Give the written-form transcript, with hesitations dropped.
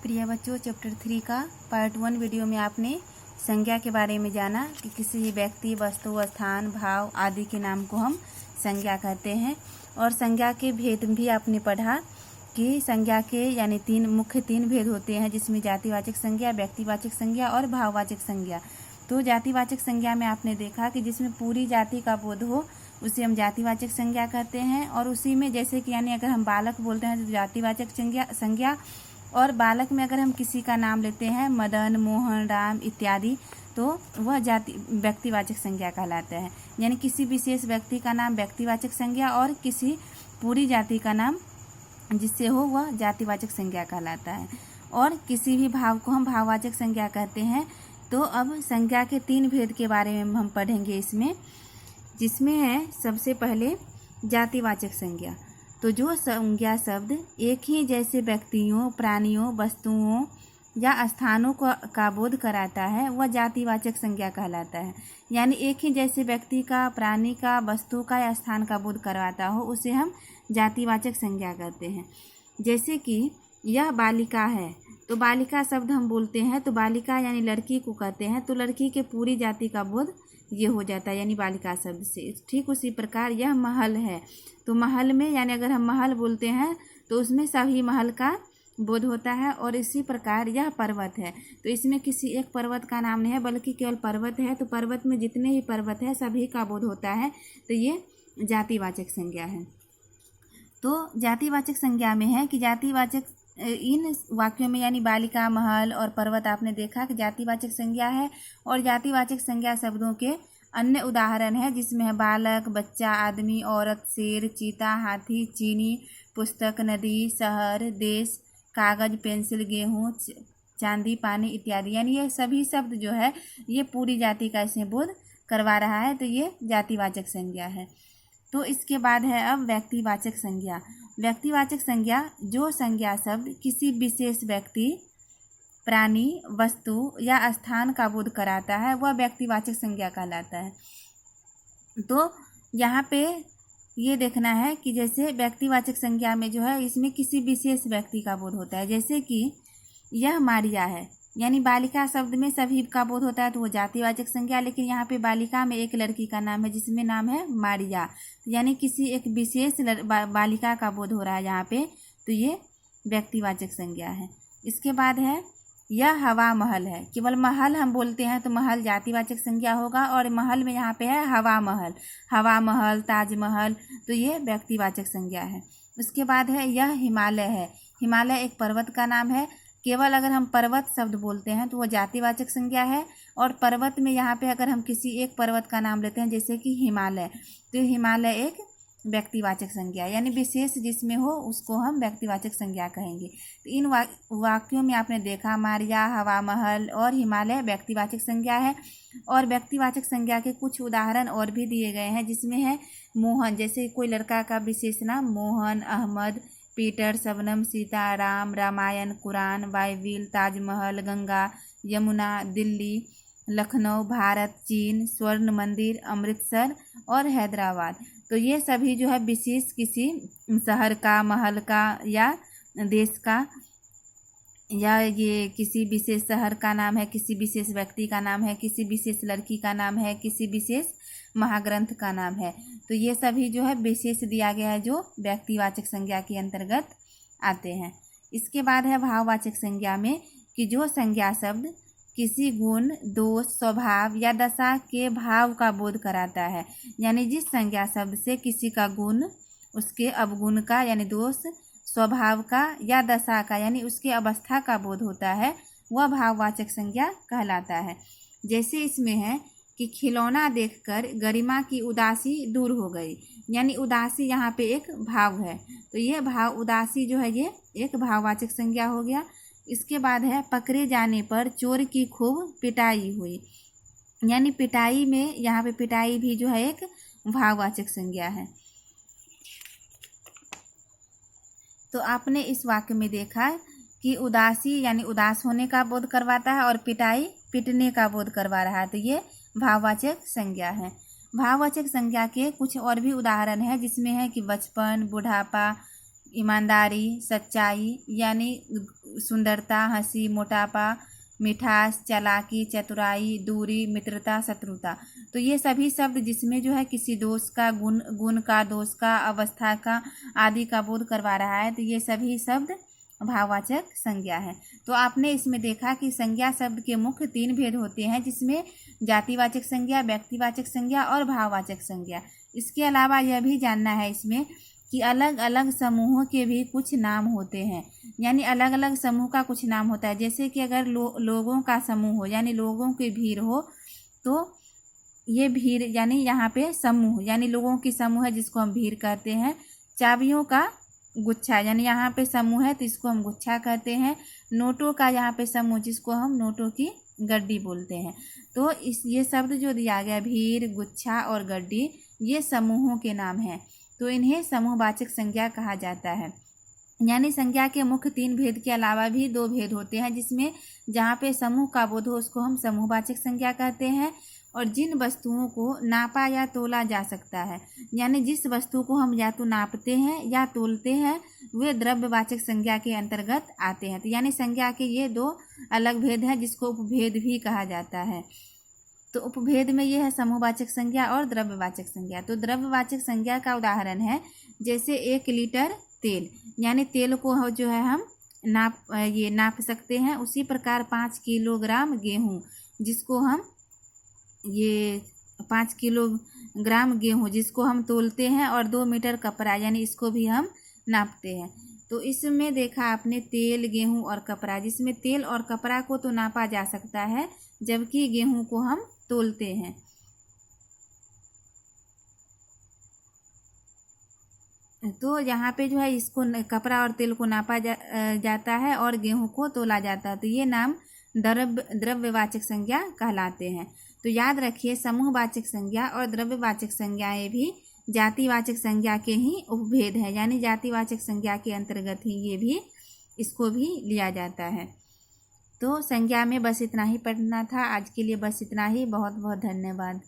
प्रिय बच्चों, चैप्टर 3 का पार्ट 1 वीडियो में आपने संज्ञा के बारे में जाना कि किसी व्यक्ति, वस्तु, स्थान, भाव आदि के नाम को हम संज्ञा कहते हैं। और संज्ञा के भेद भी आपने पढ़ा कि संज्ञा के यानी तीन भेद होते हैं, जिसमें जातिवाचक संज्ञा, व्यक्तिवाचक संज्ञा और भाववाचक संज्ञा। तो जातिवाचक संज्ञा में आपने देखा कि जिसमें पूरी जाति का बोध हो उसे हम जातिवाचक संज्ञा कहते हैं। और उसी में जैसे कि यानी अगर हम बालक बोलते हैं तो जातिवाचक संज्ञा, और बालक में अगर हम किसी का नाम लेते हैं मदन, मोहन, राम इत्यादि, तो वह व्यक्तिवाचक संज्ञा कहलाता है। यानी किसी विशेष व्यक्ति का नाम व्यक्तिवाचक संज्ञा और किसी पूरी जाति का नाम जिससे हो वह जातिवाचक संज्ञा कहलाता है। और किसी भी भाव को हम भाववाचक संज्ञा कहते हैं। तो अब संज्ञा के 3 भेद के बारे में हम पढ़ेंगे इसमें, जिसमें है सबसे पहले जातिवाचक संज्ञा। तो जो संज्ञा शब्द एक ही जैसे व्यक्तियों, प्राणियों, वस्तुओं या स्थानों का बोध कराता है वह जातिवाचक संज्ञा कहलाता है। यानी एक ही जैसे व्यक्ति का, प्राणी का, वस्तु का या स्थान का बोध करवाता हो उसे हम जातिवाचक संज्ञा कहते हैं। जैसे कि यह बालिका है, तो बालिका शब्द हम बोलते हैं तो बालिका यानी लड़की को कहते हैं, तो लड़की के पूरी जाति का बोध ये हो जाता है यानी बालिका शब्द से। ठीक उसी प्रकार यह महल है, तो महल में यानी अगर हम महल बोलते हैं तो उसमें सभी महल का बोध होता है। और इसी प्रकार यह पर्वत है, तो इसमें किसी एक पर्वत का नाम नहीं है बल्कि केवल पर्वत है, तो पर्वत में जितने ही पर्वत है सभी का बोध होता है, तो ये जातिवाचक संज्ञा है। तो जातिवाचक संज्ञा में है कि जातिवाचक इन वाक्यों में यानी बालिका, महल और पर्वत आपने देखा कि जातिवाचक संज्ञा है। और जातिवाचक संज्ञा शब्दों के अन्य उदाहरण है जिसमें है बालक, बच्चा, आदमी, औरत, शेर, चीता, हाथी, चीनी, पुस्तक, नदी, शहर, देश, कागज, पेंसिल, गेहूँ, चांदी, पानी इत्यादि। यानी ये सभी शब्द जो है ये पूरी जाति का इसमें बोध करवा रहा है, तो ये जातिवाचक संज्ञा है। तो इसके बाद है अब व्यक्तिवाचक संज्ञा। व्यक्तिवाचक संज्ञा जो संज्ञा शब्द किसी विशेष व्यक्ति, प्राणी, वस्तु या स्थान का बोध कराता है वह व्यक्तिवाचक संज्ञा कहलाता है। तो यहाँ पे ये देखना है कि जैसे व्यक्तिवाचक संज्ञा में जो है इसमें किसी विशेष व्यक्ति का बोध होता है। जैसे कि यह मारिया है, यानी बालिका शब्द में सभी का बोध होता है तो वो जातिवाचक संज्ञा, लेकिन यहाँ पे बालिका में एक लड़की का नाम है जिसमें नाम है मारिया, यानी किसी एक विशेष बालिका का बोध हो रहा है यहाँ पे, तो ये व्यक्तिवाचक संज्ञा है। इसके बाद है यह हवा महल है। केवल महल हम बोलते हैं तो महल जातिवाचक संज्ञा होगा, और महल में यहाँ पे है हवा महल, हवा महल, ताजमहल, तो ये व्यक्तिवाचक संज्ञा है। उसके बाद है यह हिमालय है। हिमालय एक पर्वत का नाम है। केवल अगर हम पर्वत शब्द बोलते हैं तो वो जातिवाचक संज्ञा है। और पर्वत में यहाँ पे अगर हम किसी एक पर्वत का नाम लेते हैं जैसे कि हिमालय, तो हिमालय एक व्यक्तिवाचक संज्ञा यानी विशेष जिसमें हो उसको हम व्यक्तिवाचक संज्ञा कहेंगे। तो इन वाक्यों में आपने देखा मारिया, हवा महल और हिमालय व्यक्तिवाचक संज्ञा है। और व्यक्तिवाचक संज्ञा के कुछ उदाहरण और भी दिए गए हैं, जिसमें है मोहन, जैसे कोई लड़का का विशेष नाम मोहन, अहमद, पीटर, शबनम, सीता, राम, रामायण, कुरान, बाइबिल, ताजमहल, गंगा, यमुना, दिल्ली, लखनऊ, भारत, चीन, स्वर्ण मंदिर, अमृतसर और हैदराबाद। तो ये सभी जो है विशेष किसी शहर का, महल का या देश का, या ये किसी विशेष शहर का नाम है, किसी विशेष व्यक्ति का नाम है, किसी विशेष लड़की का नाम है, किसी विशेष महाग्रंथ का नाम है। तो ये सभी जो है विशेष दिया गया है जो व्यक्तिवाचक संज्ञा के अंतर्गत आते हैं। इसके बाद है भाववाचक संज्ञा में कि जो संज्ञा शब्द किसी गुण, दोष, स्वभाव या दशा के भाव का बोध कराता है। यानी जिस संज्ञा शब्द से किसी का गुण, उसके अवगुण का यानी दोष, स्वभाव का या दशा का यानी उसके अवस्था का बोध होता है वह भाववाचक संज्ञा कहलाता है। जैसे इसमें है कि खिलौना देखकर गरिमा की उदासी दूर हो गई, यानी उदासी यहाँ पे एक भाव है, तो ये भाव उदासी जो है ये एक भाववाचक संज्ञा हो गया। इसके बाद है पकड़े जाने पर चोर की खूब पिटाई हुई, यानी पिटाई में यहाँ पे पिटाई भी जो है एक भाववाचक संज्ञा है। तो आपने इस वाक्य में देखा कि उदासी यानी उदास होने का बोध करवाता है और पिटाई पिटने का बोध करवा रहा है, तो ये भाववाचक संज्ञा है। भाववाचक संज्ञा के कुछ और भी उदाहरण है, जिसमें है कि बचपन, बुढ़ापा, ईमानदारी, सच्चाई, यानी सुंदरता, हंसी, मोटापा, मिठास, चालाकी, चतुराई, दूरी, मित्रता, शत्रुता। तो ये सभी शब्द जिसमें जो है किसी दोष का, गुण का, दोष का, अवस्था का आदि का बोध करवा रहा है, तो ये सभी शब्द भाववाचक संज्ञा है। तो आपने इसमें देखा कि संज्ञा शब्द के मुख्य 3 भेद होते हैं, जिसमें जातिवाचक संज्ञा, व्यक्तिवाचक संज्ञा और भाववाचक संज्ञा। इसके अलावा यह भी जानना है इसमें कि अलग अलग समूहों के भी कुछ नाम होते हैं, यानी अलग अलग समूह का कुछ नाम होता है। जैसे कि अगर लोगों का समूह हो, यानी लोगों की भीड़ हो, तो ये भीड़ यानी यहाँ पे समूह, यानी लोगों की समूह है जिसको हम भीड़ कहते हैं। चाबियों का गुच्छा, यानी यहाँ पे समूह है तो इसको हम गुच्छा कहते हैं। नोटों का यहाँ पे समूह, जिसको हम नोटों की गड्डी बोलते हैं। तो ये शब्द जो दिया गया, भीड़, गुच्छा और गड्डी, ये समूहों के नाम हैं, तो इन्हें समूहवाचक संज्ञा कहा जाता है। यानी संज्ञा के मुख्य 3 भेद के अलावा भी 2 भेद होते हैं, जिसमें जहाँ पे समूह का बोध हो उसको हम समूहवाचक संज्ञा कहते हैं, और जिन वस्तुओं को नापा या तोला जा सकता है, यानी जिस वस्तु को हम या तो नापते हैं या तोलते हैं, वे द्रव्यवाचक संज्ञा के अंतर्गत आते हैं। तो यानी संज्ञा के ये 2 अलग भेद हैं, जिसको उपभेद भी कहा जाता है। तो उपभेद में ये है समूहवाचक संज्ञा और द्रव्यवाचक संज्ञा। तो द्रव्यवाचक संज्ञा का उदाहरण है जैसे 1 लीटर तेल, यानी तेल को जो है हम नाप सकते हैं। उसी प्रकार 5 किलोग्राम गेहूँ, जिसको हम 5 किलोग्राम गेहूँ जिसको हम तोलते हैं, और 2 मीटर कपड़ा, यानी इसको भी हम नापते हैं। तो इसमें देखा आपने तेल, गेहूँ और कपड़ा, जिसमें तेल और कपड़ा को तो नापा जा सकता है, जबकि गेहूँ को हम तोलते हैं। तो यहाँ पे जो है इसको कपड़ा और तेल को नापा जाता है और गेहूँ को तोला जाता है। तो ये नाम द्रव्यवाचक संज्ञा कहलाते हैं। तो याद रखिए, समूहवाचक संज्ञा और द्रव्यवाचक संज्ञाएं भी जातिवाचक संज्ञा के ही उपभेद है, यानी जातिवाचक संज्ञा के अंतर्गत ही ये भी, इसको भी लिया जाता है। तो संज्ञा में बस इतना ही पढ़ना था। आज के लिए बस इतना ही। बहुत बहुत धन्यवाद।